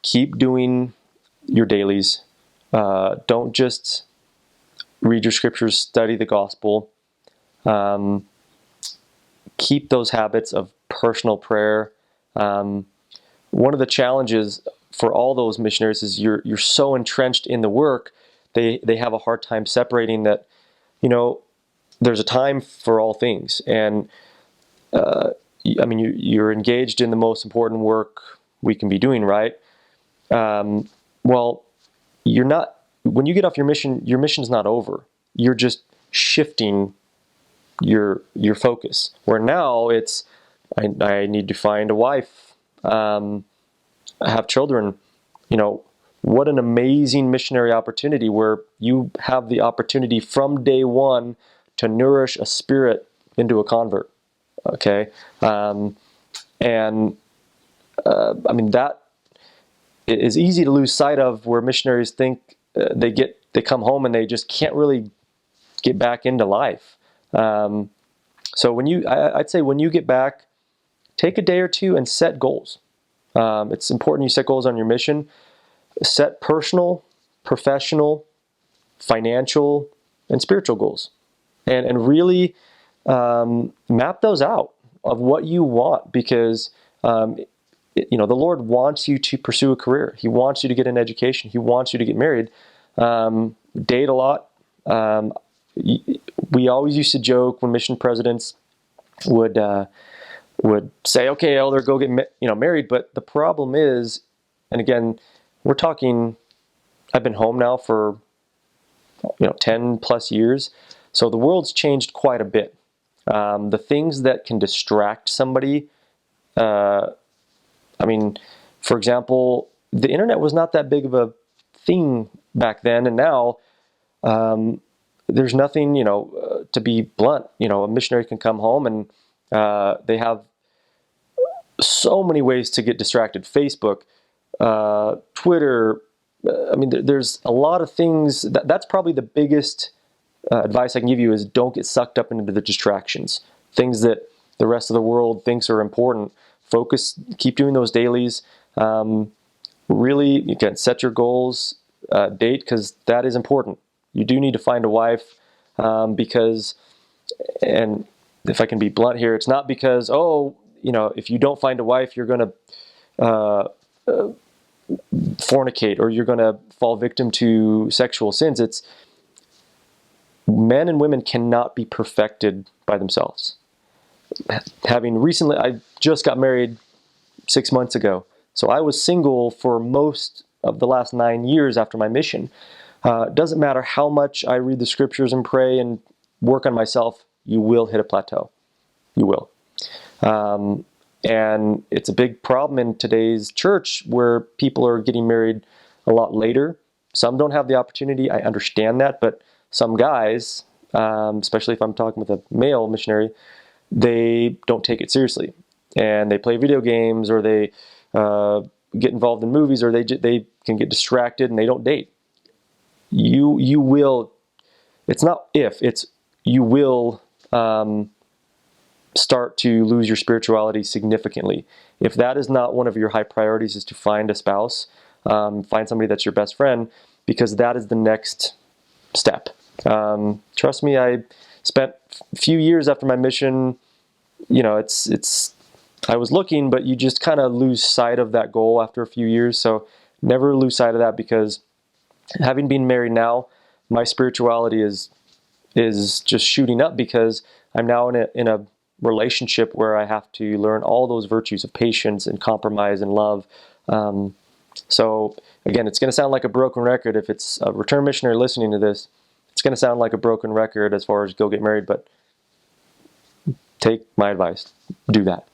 keep doing your dailies. Don't just read your scriptures, study the gospel. Keep those habits of personal prayer. One of the challenges for all those missionaries is you're so entrenched in the work, they have a hard time separating that, there's a time for all things. And you're engaged in the most important work we can be doing, right? Well, you're not. When you get off your mission's not over. You're just shifting your focus. Where now it's, I need to find a wife, have children. What an amazing missionary opportunity where you have the opportunity from day one to nourish a spirit into a convert. Okay, that it is easy to lose sight of, where missionaries think they come home and they just can't really get back into life. So I'd say when you get back, take a day or two and set goals. It's important you set goals on your mission. Set personal, professional, financial, and spiritual goals, and really map those out of what you want, because the Lord wants you to pursue a career. He wants you to get an education. He wants you to get married. Date a lot. We always used to joke when mission presidents would say, "Okay, Elder, go get married." But the problem is, and again, we're talking, I've been home now for 10 plus years, so the world's changed quite a bit. The things that can distract somebody, for example, the internet was not that big of a thing back then, and now there's nothing, to be blunt, a missionary can come home and they have so many ways to get distracted. Facebook, Twitter, there's a lot of things. That's probably the biggest advice I can give you, is don't get sucked up into the distractions. Things that the rest of the world thinks are important. Focus, keep doing those dailies. Really, you can set your goals, date, because that is important. You do need to find a wife, because, and if I can be blunt here, it's not because, if you don't find a wife, you're going to fornicate or you're going to fall victim to sexual sins. It's men and women cannot be perfected by themselves. I just got married 6 months ago, so I was single for most of the last 9 years after my mission. It doesn't matter how much I read the scriptures and pray and work on myself, you will hit a plateau. You will. And it's a big problem in today's church, where people are getting married a lot later. Some don't have the opportunity. I understand that, but some guys, especially if I'm talking with a male missionary, they don't take it seriously, and they play video games, or they get involved in movies, or they can get distracted and they don't date. You will. It's not if, it's you will start to lose your spirituality significantly. If that is not one of your high priorities, is to find a spouse, find somebody that's your best friend, because that is the next step. Trust me, I spent a few years after my mission, I was looking, but you just kind of lose sight of that goal after a few years. So never lose sight of that, because having been married now, my spirituality is just shooting up, because I'm now in a relationship where I have to learn all those virtues of patience and compromise and love. So again, it's going to sound like a broken record. If it's a return missionary listening to this, it's going to sound like a broken record as far as go get married, but take my advice. Do that.